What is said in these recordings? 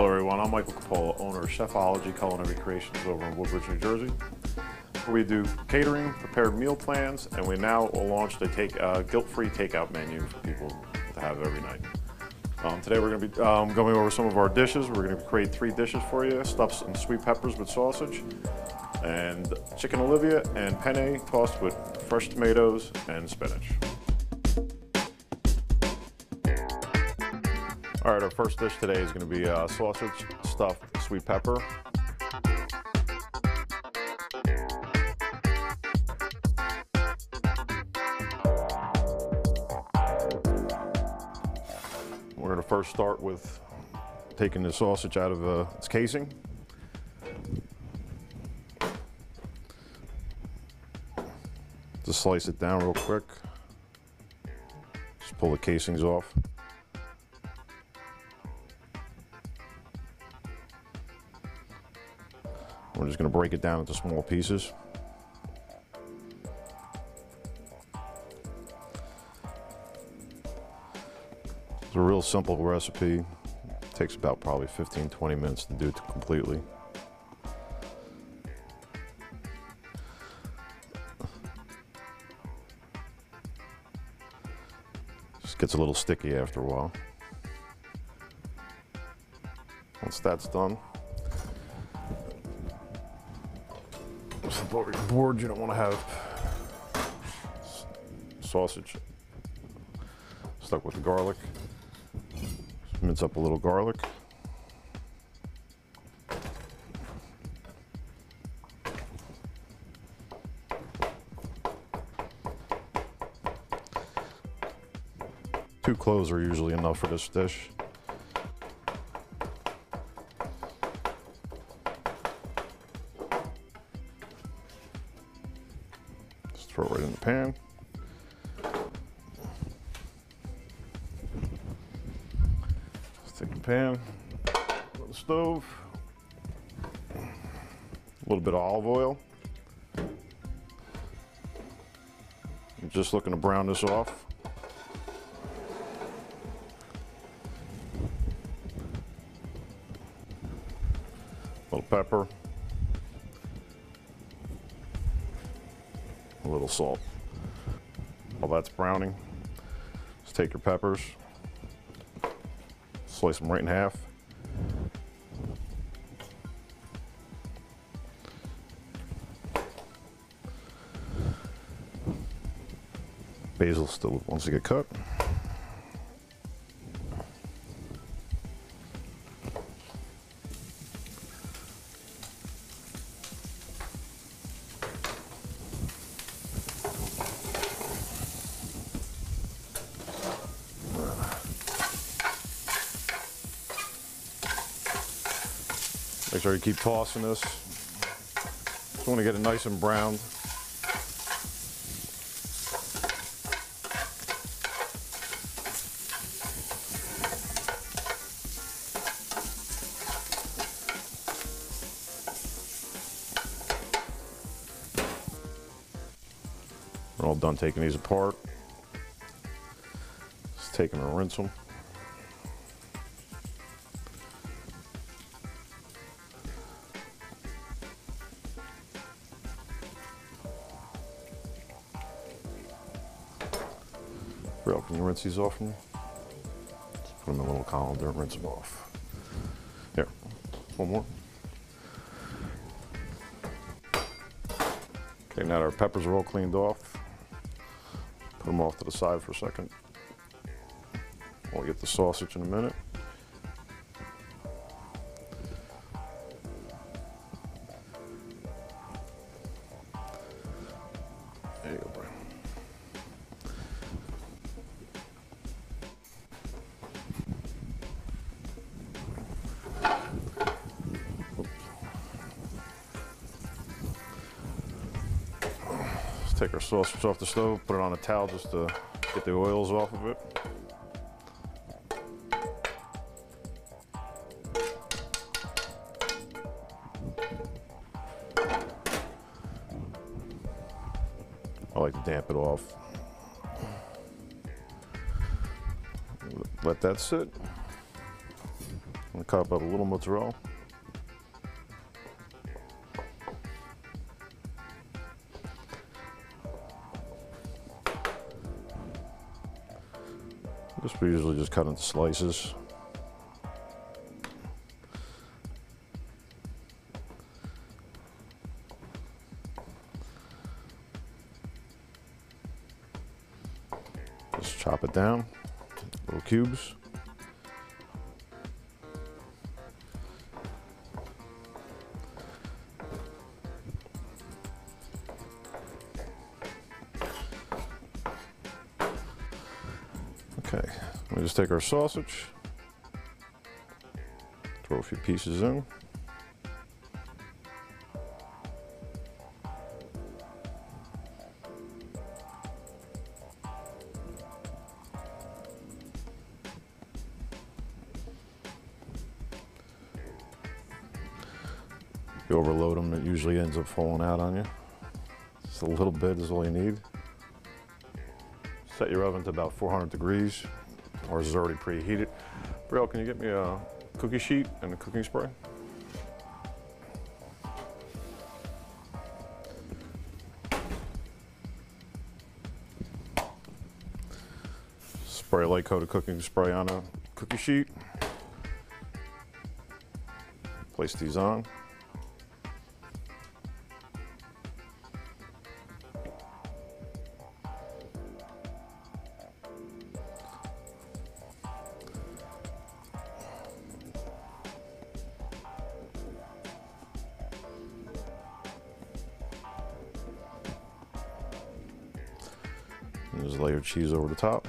Hello everyone, I'm Michael Coppola, owner of Chefologie Culinary Creations over in Woodbridge, New Jersey. We do catering, prepared meal plans, and we now launched a guilt-free takeout menu for people to have every night. Today we're going to be going over some of our dishes. We're going to create 3 dishes for you: stuffed and sweet peppers with sausage, and chicken olivia and penne tossed with fresh tomatoes and spinach. All right, our first dish today is going to be sausage stuffed sweet pepper. We're going to first start with taking the sausage out of its casing. Just slice it down real quick. Just pull the casings off. We're just going to break it down into small pieces. It's a real simple recipe. It takes about probably 15-20 minutes to do it completely. Just gets a little sticky after a while. Once that's done, over your board, you don't want to have sausage stuck with the garlic. Just mince up a little garlic. Two cloves are usually enough for this dish. Throw it right in the pan. Stick the pan on the stove. A little bit of olive oil. I'm just looking to brown this off. A little pepper. A little salt. While that's browning, just take your peppers, slice them right in half. Basil still wants to get cut. Make sure you keep tossing this. Just want to get it nice and browned. We're all done taking these apart. Just take them and rinse them. Can you rinse these off for me? Just put them in a little colander and rinse them off. Here, one more. Okay, now that our peppers are all cleaned off, put them off to the side for a second. We'll get the sausage in a minute. There you go, Brian. Take our sausage off the stove, put it on a towel just to get the oils off of it. I like to damp it off. Let that sit. I'm gonna cut up a little mozzarella. We usually just cut into slices. Just chop it down, little cubes. Okay, we just take our sausage, throw a few pieces in. If you overload them, it usually ends up falling out on you. Just a little bit is all you need. Set your oven to about 400 degrees, or is already preheated. Brielle, can you get me a cookie sheet and a cooking spray? Spray a light coat of cooking spray on a cookie sheet. Place these on. And just lay your cheese over the top.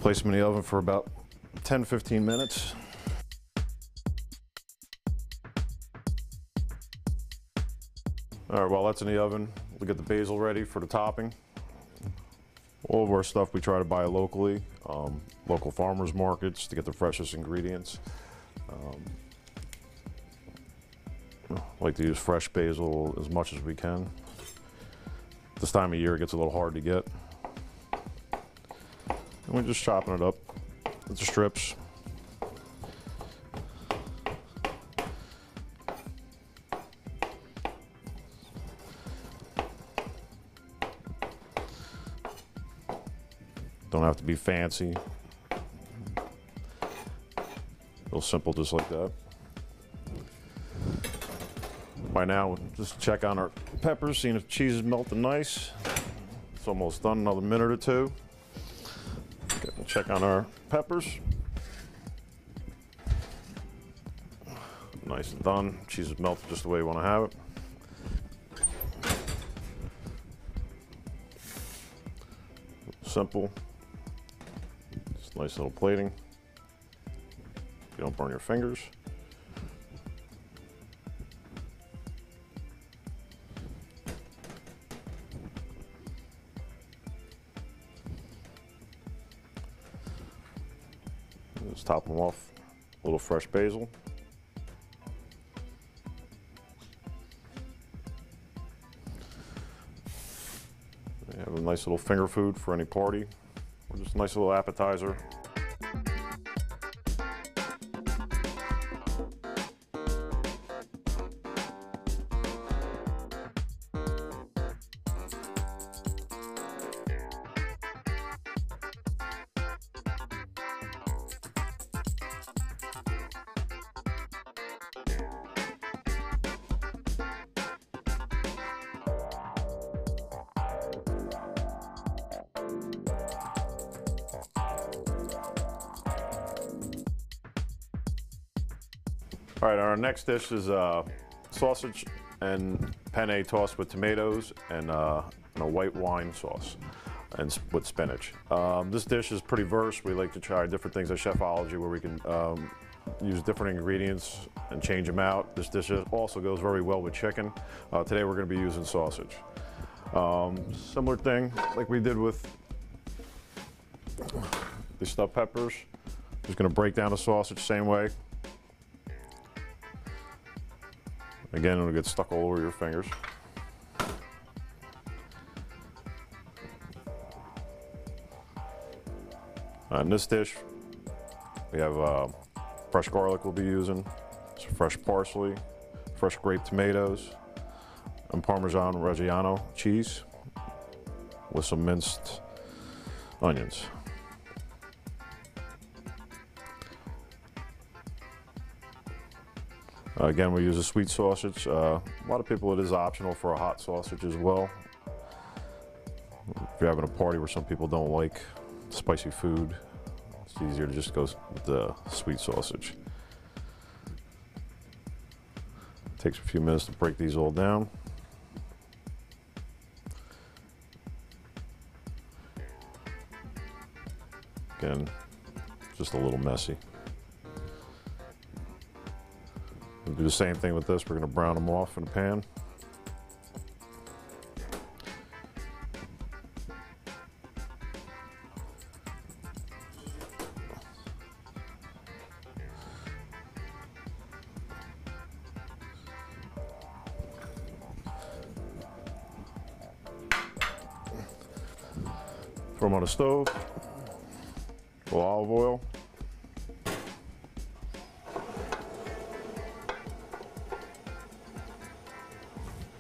Place them in the oven for about 10-15 minutes. All right, while that's in the oven, we'll get the basil ready for the topping. All of our stuff we try to buy locally, local farmers markets to get the freshest ingredients. Like to use fresh basil as much as we can. This time of year it gets a little hard to get. And we're just chopping it up into strips. Don't have to be fancy. Real simple, just like that. By now, we'll just check on our peppers, seeing if the cheese is melting nice. It's almost done, another minute or two. Okay, we'll check on our peppers. Nice and done. Cheese is melted just the way you want to have it. Simple. Just nice little plating. You don't burn your fingers. Just top them off a little fresh basil. You have a nice little finger food for any party, or just a nice little appetizer. All right, our next dish is sausage and penne tossed with tomatoes and a white wine sauce and with spinach. This dish is pretty versed. We like to try different things at Chefologie where we can use different ingredients and change them out. This dish also goes very well with chicken. Today we're going to be using sausage. Similar thing like we did with The stuffed peppers. Just going to break down the sausage same way. Again, it'll get stuck all over your fingers. In this dish, we have fresh garlic we'll be using, some fresh parsley, fresh grape tomatoes, and Parmesan Reggiano cheese with some minced onions. Again, we use a sweet sausage. A lot of people, it is optional for a hot sausage as well. If you're having a party where some people don't like spicy food, it's easier to just go with the sweet sausage. Takes a few minutes to break these all down. Again, just a little messy. We'll do the same thing with this. We're going to brown them off in a pan. Throw them on the stove. A little olive oil.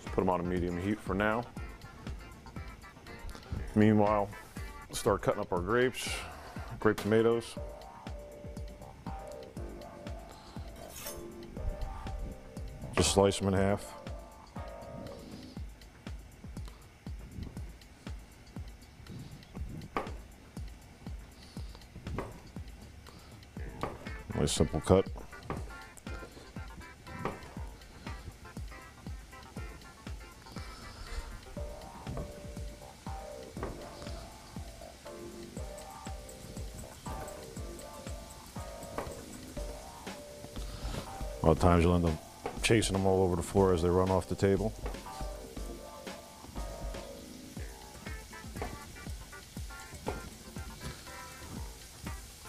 Put them on a medium heat for now. Meanwhile, start cutting up our grapes, grape tomatoes. Just slice them in half. Nice simple cut. A lot of times you'll end up chasing them all over the floor as they run off the table.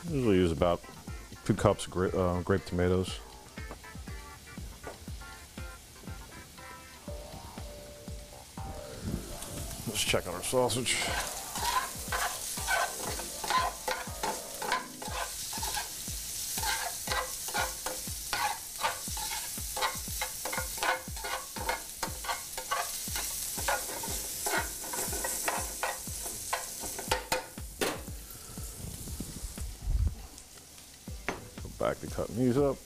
Usually use about 2 cups of grape tomatoes. Let's check on our sausage. Back to cutting these up.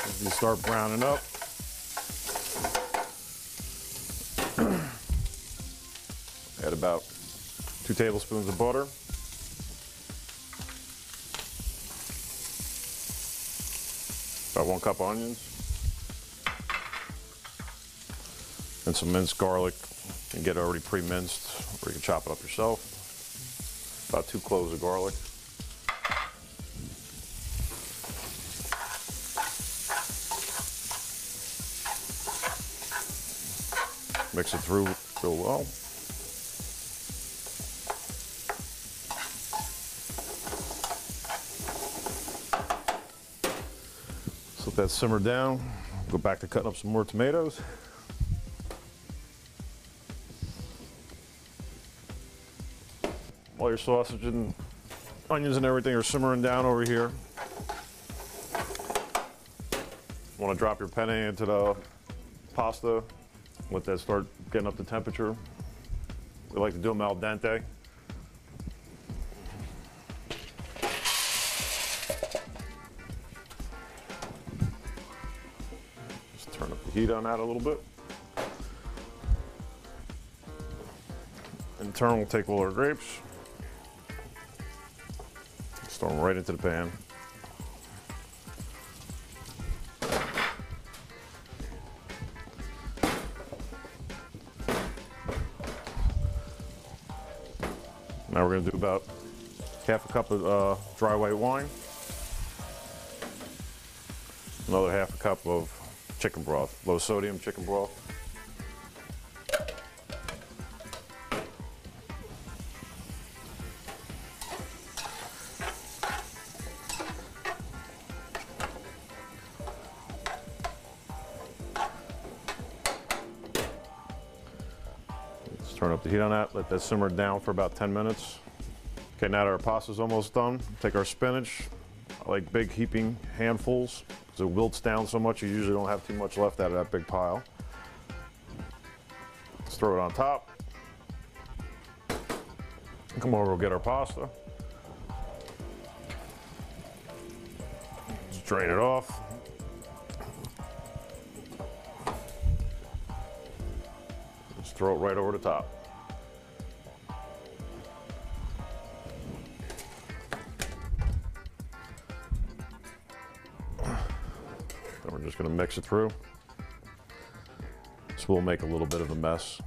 As you start browning up, add about 2 tablespoons of butter. About 1 cup of onions and some minced garlic. You can get it already pre-minced, or you can chop it up yourself. About 2 cloves of garlic. Mix it through real well. Let that simmer down. Go back to cutting up some more tomatoes. While your sausage and onions and everything are simmering down over here, you want to drop your penne into the pasta. Let that start getting up to temperature. We like to do them al dente. Turn up the heat on that a little bit. In turn, we'll take all our grapes, throw them right into the pan. Now we're going to do about half a cup of dry white wine. Another half a cup of chicken broth, low sodium chicken broth. Let's turn up the heat on that, let that simmer down for about 10 minutes. Okay, now that our pasta's almost done, take our spinach. I like big heaping handfuls because it wilts down so much you usually don't have too much left out of that big pile. Let's throw it on top. Come over, we'll get our pasta. Just drain it off. Just throw it right over the top. Then we're just going to mix it through. This will make a little bit of a mess.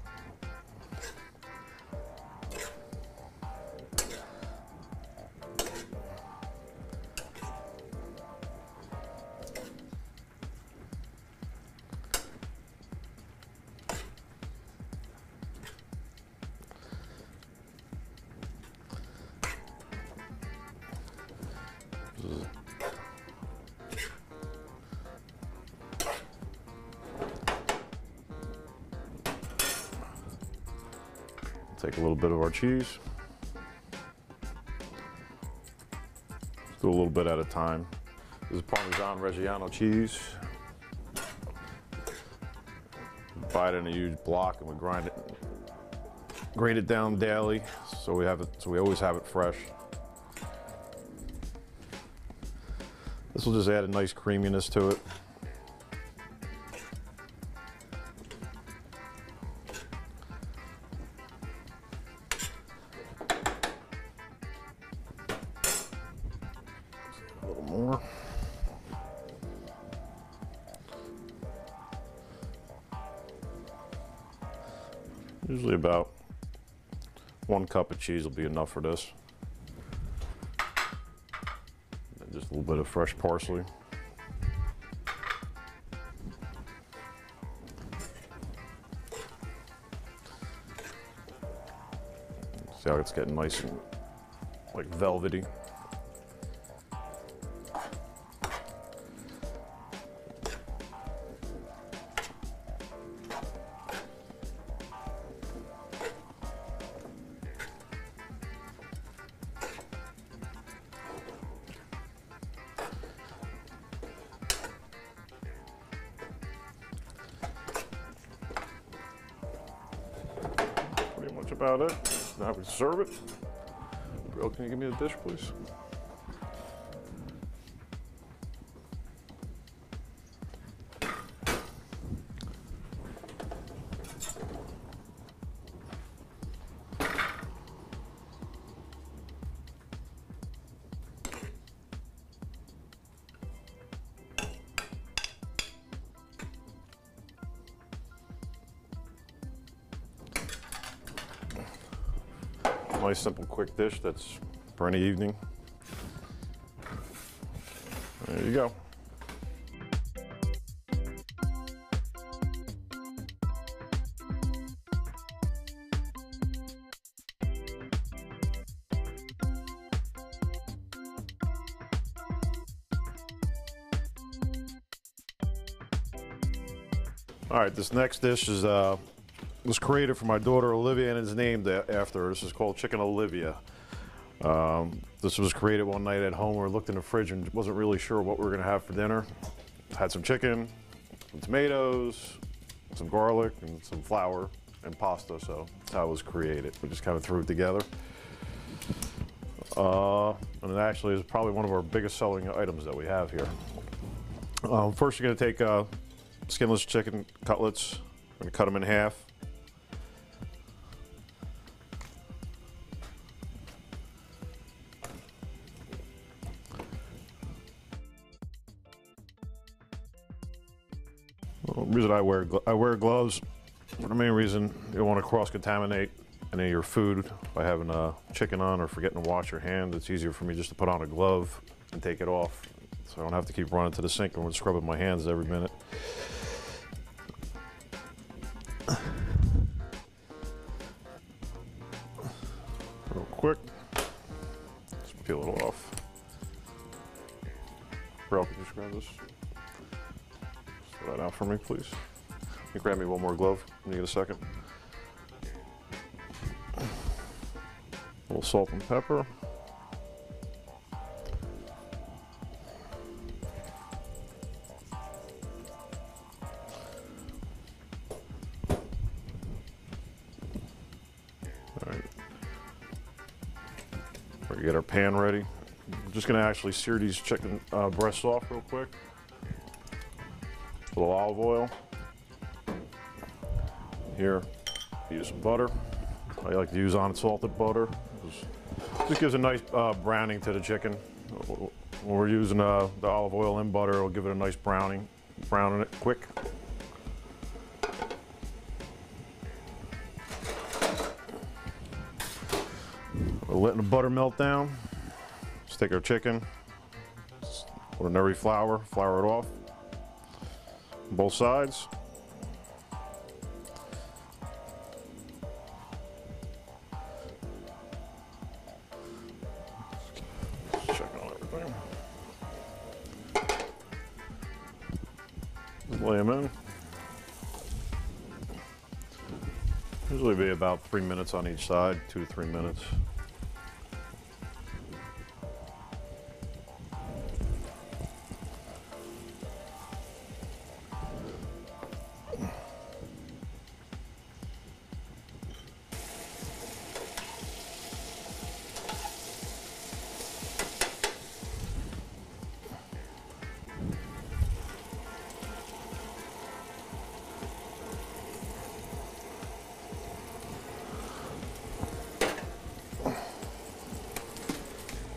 Take a little bit of our cheese. Let's do a little bit at a time. This is Parmesan Reggiano cheese. Buy it in a huge block and we grind it down daily, so we always have it fresh. This will just add a nice creaminess to it. A little more. Usually about 1 cup of cheese will be enough for this. And just a little bit of fresh parsley. See how it's getting nice and like velvety. Pretty much about it. Now we serve it. Bro, can you give me a dish, please? Nice, simple, quick dish that's for any evening. There you go. All right, this next dish is was created for my daughter Olivia and is named after her. This is called Chicken Olivia. This was created one night at home. We looked in the fridge and wasn't really sure what we were going to have for dinner. Had some chicken, some tomatoes, some garlic, and some flour and pasta. So that's how it was created. We just kind of threw it together. And it actually is probably one of our biggest selling items that we have here. First, you're going to take skinless chicken cutlets. I'm going to cut them in half. The reason I wear gloves, for the main reason you don't want to cross-contaminate any of your food by having chicken on or forgetting to wash your hand. It's easier for me just to put on a glove and take it off, so I don't have to keep running to the sink and scrubbing my hands every minute. Real quick, just peel it off. Bro, can you just grab this? Throw that out for me, please. Can you grab me one more glove when you get a second? A little salt and pepper. All right. We're gonna get our pan ready. I'm just gonna actually sear these chicken breasts off real quick. A little olive oil. Here, use some butter. I like to use unsalted butter. Just gives a nice browning to the chicken. When we're using the olive oil and butter, it'll give it a nice browning it quick. We're letting the butter melt down. Just take our chicken, ordinary flour it off, both sides. Check on everything. Just lay them in. Usually be about 3 minutes on each side, 2 to 3 minutes.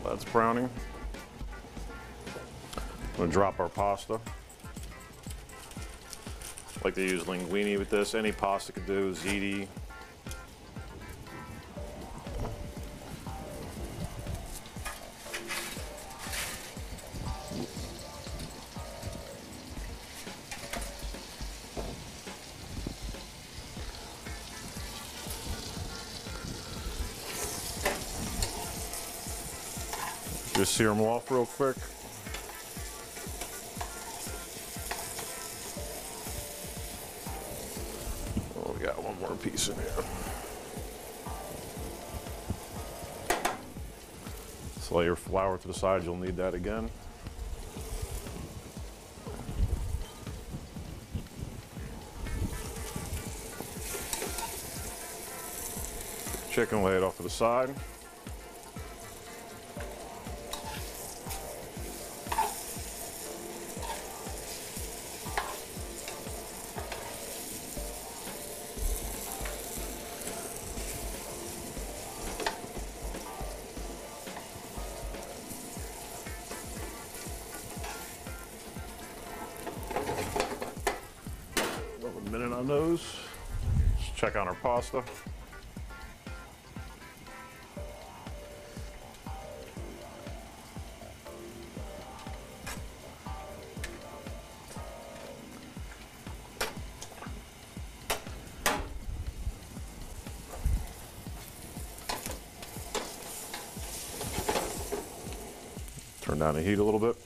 That's browning. I'm gonna drop our pasta. I like to use linguine with this. Any pasta could do, ziti. Just sear them off real quick. Oh, we got one more piece in here. So lay your flour to the side, you'll need that again. Chicken, lay it off to the side. A minute on those. Just check on our pasta. Turn down the heat a little bit.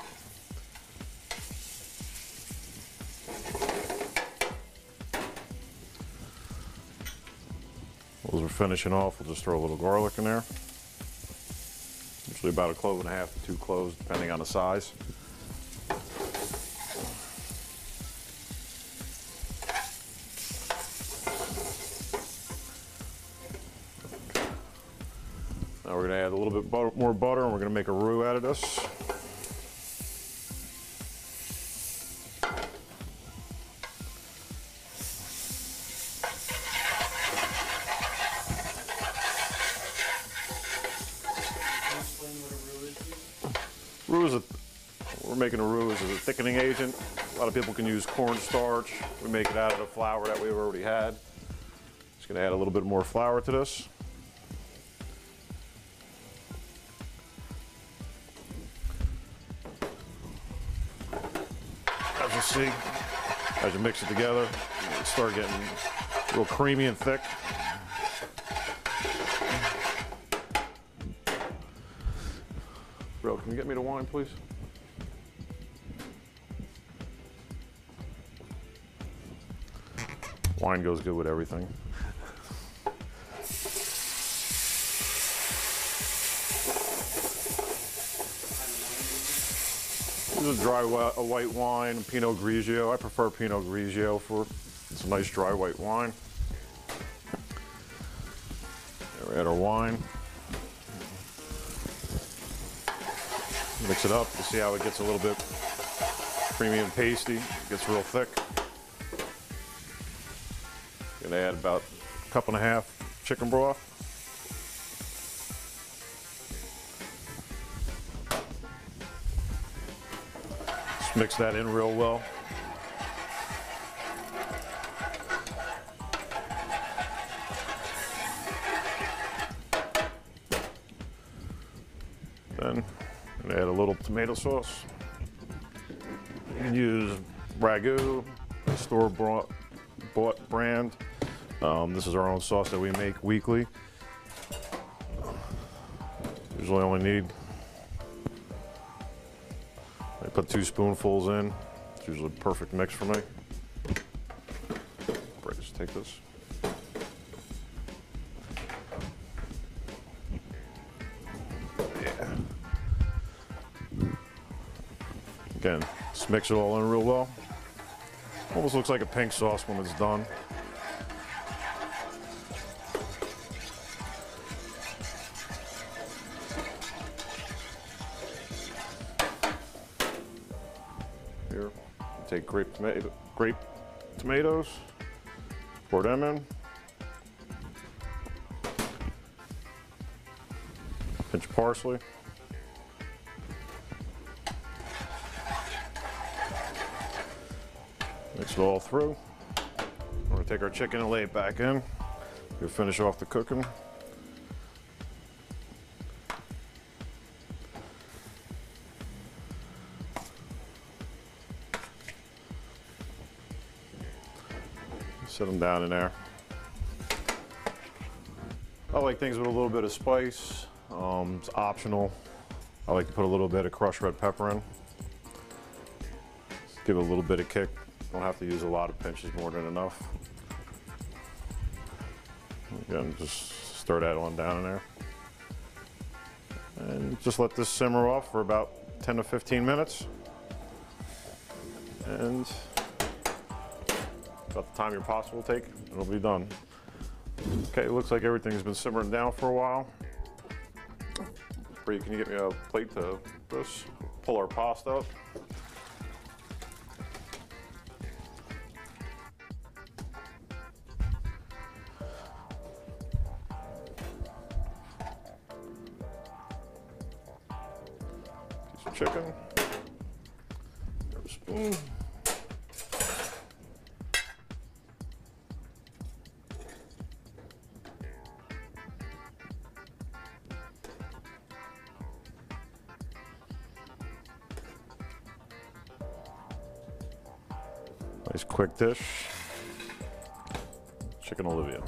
As we're finishing off, we'll just throw a little garlic in there. Usually about 1.5 cloves to 2 cloves, depending on the size. Now we're going to add a little bit more butter, and we're going to make a roux out of this. We're making a roux as a thickening agent. A lot of people can use cornstarch. We make it out of the flour that we've already had. Just going to add a little bit more flour to this. see as you mix it together, it start getting real creamy and thick. Bro, can you get me the wine, please? Wine goes good with everything. This is a dry white wine, Pinot Grigio. I prefer Pinot Grigio for it's a nice dry white wine. There we add our wine. Mix it up. You see how it gets a little bit creamy and pasty. It gets real thick. Gonna add about a cup and a half chicken broth. Just mix that in real well. Then I'm gonna add a little tomato sauce. You can use Ragu, store-bought brand. This is our own sauce that we make weekly. Usually only need, I put 2 spoonfuls in. It's usually a perfect mix for me. Great, just take this. Yeah. Again, just mix it all in real well. Almost looks like a pink sauce when it's done. Here, take grape tomatoes, pour them in. Pinch of parsley. Mix it all through. We're going to take our chicken and lay it back in. We'll finish off the cooking. Set them down in there. I like things with a little bit of spice. It's optional. I like to put a little bit of crushed red pepper in. Just give it a little bit of kick. Don't have to use a lot of pinches, more than enough. Again, just stir that on down in there. And just let this simmer off for about 10 to 15 minutes. And about the time your pasta will take, it'll be done. Okay, it looks like everything's been simmering down for a while. Bree, can you get me a plate to this? Pull our pasta up. Piece of chicken. Grab a spoon. Nice quick dish. Chicken Olivia.